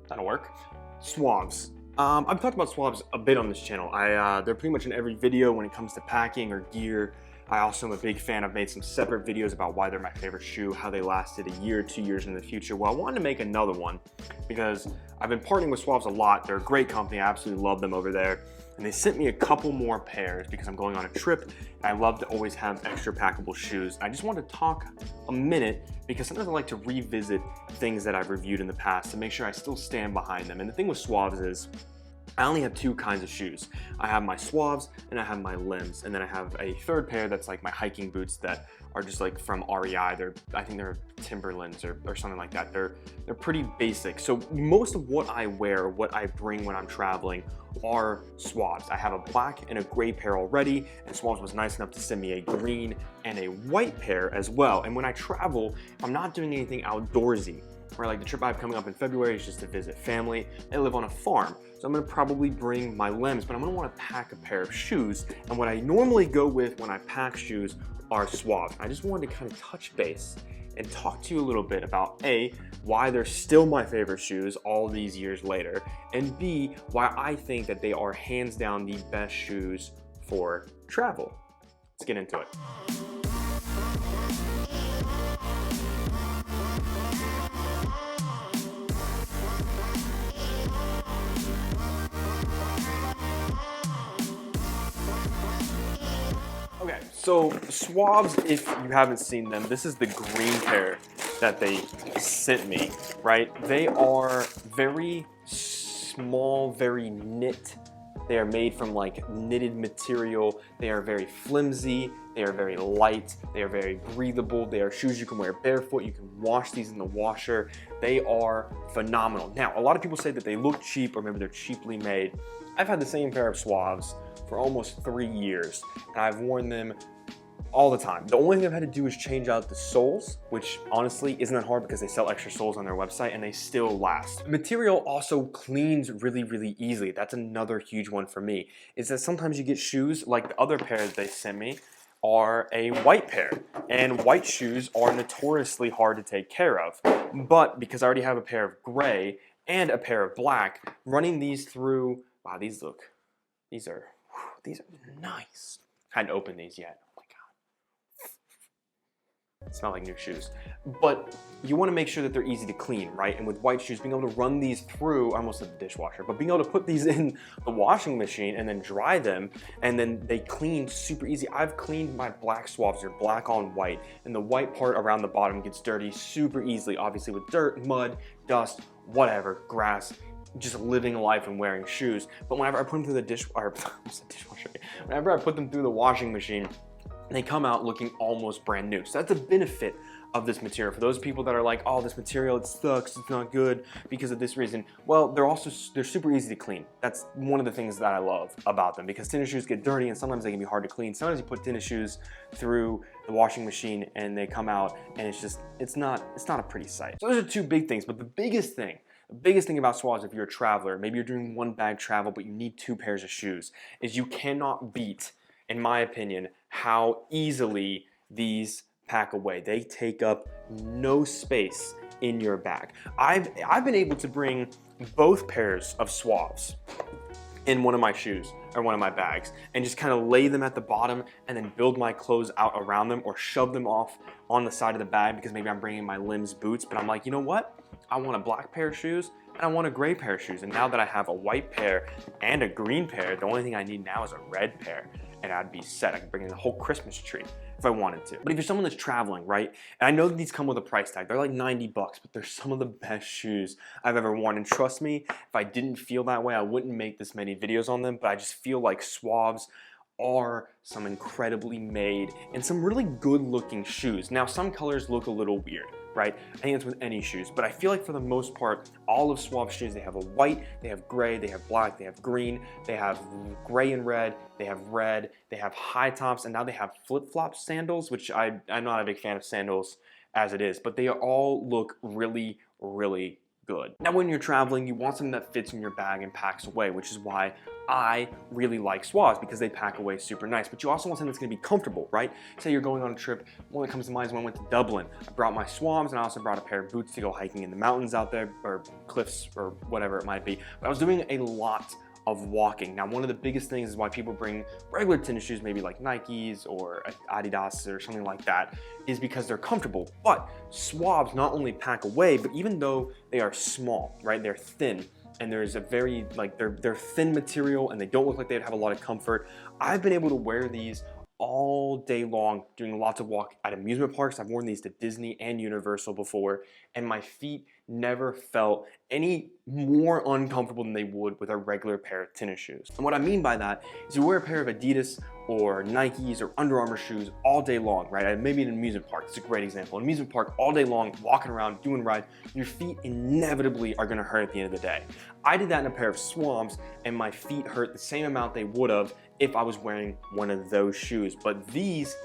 That'll work. SUAVS. I've talked about SUAVS a bit on this channel. They're pretty much in every video when it comes to packing or gear. I also am a big fan. I've made some separate videos about why they're my favorite shoe, how they lasted a year, 2 years in the future. Well, I wanted to make another one because I've been partnering with SUAVS a lot. They're a great company. I absolutely love them over there. And they sent me a couple more pairs because I'm going on a trip and I love to always have extra packable shoes. I just wanted to talk a minute because sometimes I like to revisit things that I've reviewed in the past to make sure I still stand behind them. And the thing with SUAVS is I only have two kinds of shoes. I have my SUAVS and I have my limbs, and then I have a third pair that's like my hiking boots that are just like from REI. I think they're Timberlands or something like that. They're pretty basic. So most of what I wear, what I bring when I'm traveling are SUAVS. I have a black and a gray pair already, and SUAVS was nice enough to send me a green and a white pair as well. And when I travel, I'm not doing anything outdoorsy. Where like the trip I have coming up in February is just to visit family. I live on a farm, so I'm gonna probably bring my limbs, but I'm gonna wanna pack a pair of shoes. And what I normally go with when I pack shoes are SUAVS. I just wanted to kind of touch base and talk to you a little bit about A, why they're still my favorite shoes all these years later, and B, why I think that they are hands down the best shoes for travel. Let's get into it. Okay, so SUAVS, if you haven't seen them, this is the green pair that they sent me, right? They are very small, very knit. They are made from like knitted material. They are very flimsy. They are very light. They are very breathable. They are shoes you can wear barefoot. You can wash these in the washer. They are phenomenal. Now, a lot of people say that they look cheap or maybe they're cheaply made. I've had the same pair of SUAVS for almost 3 years, and I've worn them all the time. The only thing I've had to do is change out the soles, which honestly isn't that hard because they sell extra soles on their website and they still last. The material also cleans really, really easily. That's another huge one for me, is that sometimes you get shoes like the other pair that they sent me are a white pair, and white shoes are notoriously hard to take care of. But because I already have a pair of gray and a pair of black, running these through, wow, these are nice. I hadn't opened these yet. Oh my God. Smell like new shoes. But you want to make sure that they're easy to clean, right? And with white shoes, being able to run these through, I almost said the dishwasher, but being able to put these in the washing machine and then dry them, and then they clean super easy. I've cleaned my black SUAVS, they're black on white, and the white part around the bottom gets dirty super easily, obviously with dirt, mud, dust, whatever, grass, just living life and wearing shoes. But whenever I put them through the dishwasher, whenever I put them through the washing machine, they come out looking almost brand new. So that's a benefit of this material. For those people that are like, oh, this material, it sucks, it's not good because of this reason. Well, they're super easy to clean. That's one of the things that I love about them, because tennis shoes get dirty and sometimes they can be hard to clean. Sometimes you put tennis shoes through the washing machine and they come out and it's not a pretty sight. So those are two big things, but the biggest thing about SUAVS, if you're a traveler, maybe you're doing one bag travel, but you need two pairs of shoes, is you cannot beat, in my opinion, how easily these pack away. They take up no space in your bag. I've been able to bring both pairs of SUAVS in one of my shoes or one of my bags and just kind of lay them at the bottom and then build my clothes out around them or shove them off on the side of the bag because maybe I'm bringing my limbs boots, but I'm like, you know what? I want a black pair of shoes and I want a gray pair of shoes. And now that I have a white pair and a green pair, the only thing I need now is a red pair and I'd be set. I could bring in the whole Christmas tree if I wanted to. But if you're someone that's traveling, right? And I know that these come with a price tag. They're like 90 bucks, but they're some of the best shoes I've ever worn. And trust me, if I didn't feel that way, I wouldn't make this many videos on them, but I just feel like SUAVS are some incredibly made and some really good looking shoes. Now, some colors look a little weird, right? I think that's with any shoes, but I feel like for the most part, all of SUAVS shoes, they have a white, they have gray, they have black, they have green, they have gray and red, they have high tops, and now they have flip-flop sandals, which I'm not a big fan of sandals as it is, but they all look really, really good. Now, when you're traveling, you want something that fits in your bag and packs away, which is why I really like SUAVS because they pack away super nice, but you also want something that's gonna be comfortable, right? Say you're going on a trip, one that comes to mind is when I went to Dublin. I brought my SUAVS and I also brought a pair of boots to go hiking in the mountains out there, or cliffs, or whatever it might be. But I was doing a lot of walking. Now, one of the biggest things is why people bring regular tennis shoes, maybe like Nikes or Adidas or something like that, is because they're comfortable. But SUAVS not only pack away, but even though they are small, right? They're thin, and there's a very, like, they're thin material and they don't look like they'd have a lot of comfort. I've been able to wear these all day long, doing lots of walk at amusement parks. I've worn these to Disney and Universal before, and my feet never felt any more uncomfortable than they would with a regular pair of tennis shoes. And what I mean by that is you wear a pair of Adidas or Nikes or Under Armour shoes all day long, right? Maybe an amusement park, it's a great example. An amusement park all day long, walking around, doing rides, your feet inevitably are gonna hurt at the end of the day. I did that in a pair of SUAVS and my feet hurt the same amount they would have if I was wearing one of those shoes. But these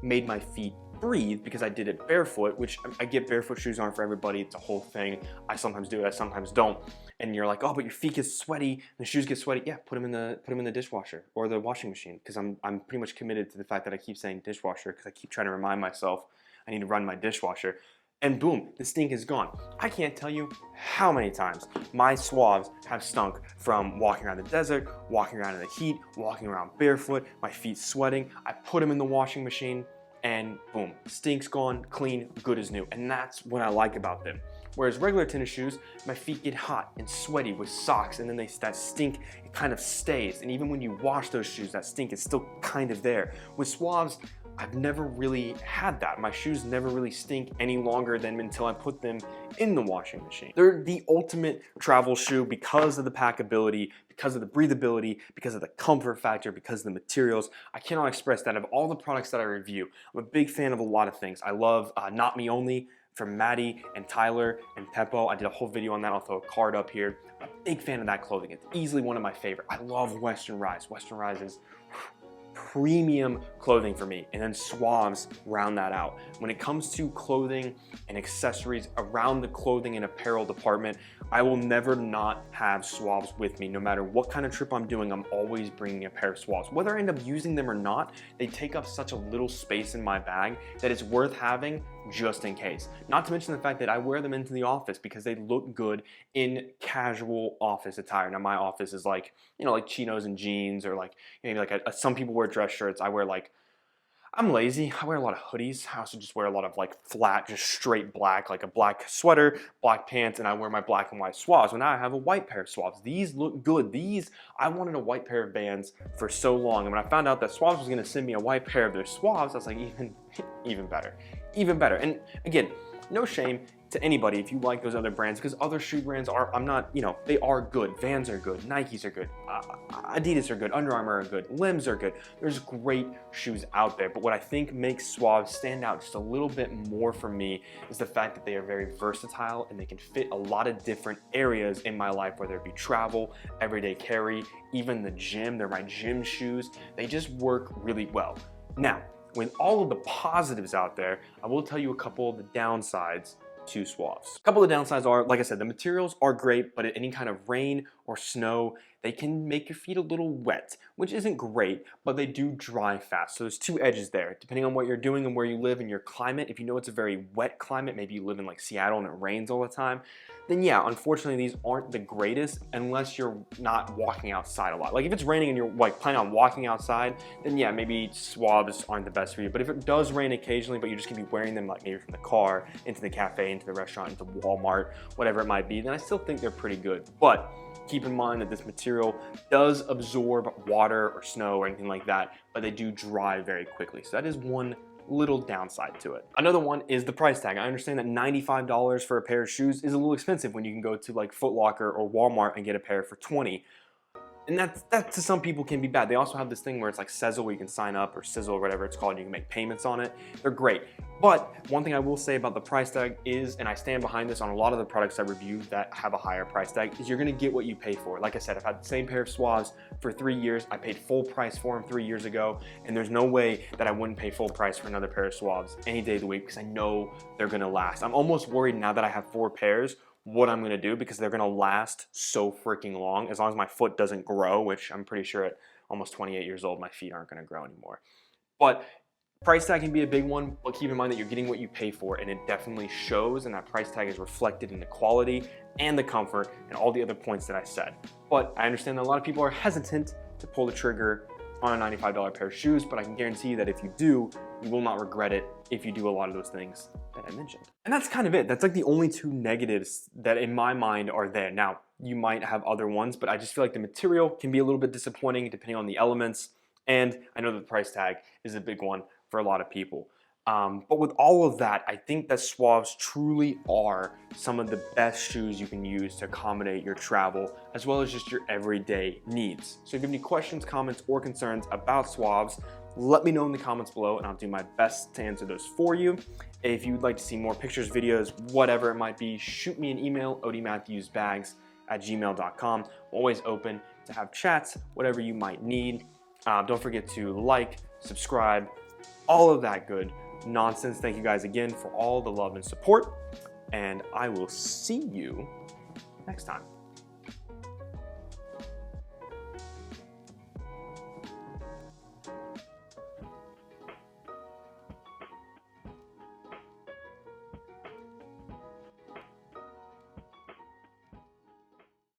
made my feet breathe because I did it barefoot, which I get barefoot shoes aren't for everybody. It's a whole thing. I sometimes do it, I sometimes don't. And you're like, oh, but your feet get sweaty and the shoes get sweaty. Yeah, put them in the dishwasher or the washing machine, because I'm pretty much committed to the fact that I keep saying dishwasher because I keep trying to remind myself I need to run my dishwasher. And boom, the stink is gone. I can't tell you how many times my SUAVS have stunk from walking around the desert, walking around in the heat, walking around barefoot, my feet sweating. I put them in the washing machine and boom, stink's gone, clean, good as new. And that's what I like about them. Whereas regular tennis shoes, my feet get hot and sweaty with socks, and then that stink, it kind of stays. And even when you wash those shoes, that stink is still kind of there. With SUAVS, I've never really had that. My shoes never really stink any longer than until I put them in the washing machine. They're the ultimate travel shoe because of the packability, because of the breathability, because of the comfort factor, because of the materials. I cannot express that. Of all the products that I review, I'm a big fan of a lot of things. I love Not Me Only from Maddie and Tyler and Peppo. I did a whole video on that. I'll throw a card up here. I'm a big fan of that clothing. It's easily one of my favorite. I love Western Rise. Western Rise is premium clothing for me, and then SUAVS round that out. When it comes to clothing and accessories around the clothing and apparel department, I will never not have SUAVS with me. No matter what kind of trip I'm doing, I'm always bringing a pair of SUAVS. Whether I end up using them or not, they take up such a little space in my bag that it's worth having just in case. Not to mention the fact that I wear them into the office because they look good in casual office attire. Now my office is like, you know, like chinos and jeans, or like maybe like some people wear dress shirts. I wear like, I'm lazy. I wear a lot of hoodies. I also just wear a lot of like flat, just straight black, like a black sweater, black pants, and I wear my black and white SUAVS. Well, now I have a white pair of SUAVS. These look good. I wanted a white pair of Vans for so long, and when I found out that SUAVS was gonna send me a white pair of their SUAVS, I was like, even better, even better. And again, no shame to anybody if you like those other brands, because other shoe brands are, they are good. Vans are good, Nikes are good, Adidas are good, Under Armour are good, Limbs are good. There's great shoes out there, but what I think makes SUAVS stand out just a little bit more for me is the fact that they are very versatile and they can fit a lot of different areas in my life, whether it be travel, everyday carry, even the gym. They're my gym shoes. They just work really well. Now, with all of the positives out there, I will tell you a couple of the downsides to SUAVS. A couple of the downsides are, like I said, the materials are great, but at any kind of rain or snow, they can make your feet a little wet, which isn't great, but they do dry fast. So there's two edges there. Depending on what you're doing and where you live in your climate, if you know it's a very wet climate, maybe you live in like Seattle and it rains all the time, then yeah, unfortunately these aren't the greatest unless you're not walking outside a lot. Like if it's raining and you're like planning on walking outside, then yeah, maybe SUAVS aren't the best for you. But if it does rain occasionally, but you're just gonna be wearing them like maybe from the car, into the cafe, into the restaurant, into Walmart, whatever it might be, then I still think they're pretty good. But keep in mind that this material does absorb water or snow or anything like that, but they do dry very quickly. So that is one little downside to it. Another one is the price tag. I understand that $95 for a pair of shoes is a little expensive when you can go to like Foot Locker or Walmart and get a pair for $20. And that to some people can be bad. They also have this thing where it's like Sezzle, where you can sign up, or Sizzle, or whatever it's called, you can make payments on it. They're great. But one thing I will say about the price tag is, and I stand behind this on a lot of the products I review that have a higher price tag, is you're gonna get what you pay for. Like I said, I've had the same pair of SUAVS for 3 years. I paid full price for them 3 years ago, and there's no way that I wouldn't pay full price for another pair of SUAVS any day of the week because I know they're gonna last. I'm almost worried now that I have 4 pairs, what I'm gonna do because they're gonna last so freaking long as my foot doesn't grow, which I'm pretty sure at almost 28 years old, my feet aren't gonna grow anymore. But price tag can be a big one, but keep in mind that you're getting what you pay for, and it definitely shows, and that price tag is reflected in the quality and the comfort and all the other points that I said. But I understand that a lot of people are hesitant to pull the trigger on a $95 pair of shoes, but I can guarantee you that if you do, you will not regret it if you do a lot of those things that I mentioned. And that's kind of it. That's like the only two negatives that in my mind are there. Now, you might have other ones, but I just feel like the material can be a little bit disappointing depending on the elements. And I know that the price tag is a big one for a lot of people. But with all of that, I think that SUAVS truly are some of the best shoes you can use to accommodate your travel, as well as just your everyday needs. So if you have any questions, comments, or concerns about SUAVS, let me know in the comments below, and I'll do my best to answer those for you. If you'd like to see more pictures, videos, whatever it might be, shoot me an email, odiematthewsbags@gmail.com. Always open to have chats, whatever you might need. Don't forget to like, subscribe, all of that good nonsense. Thank you guys again for all the love and support, and I will see you next time.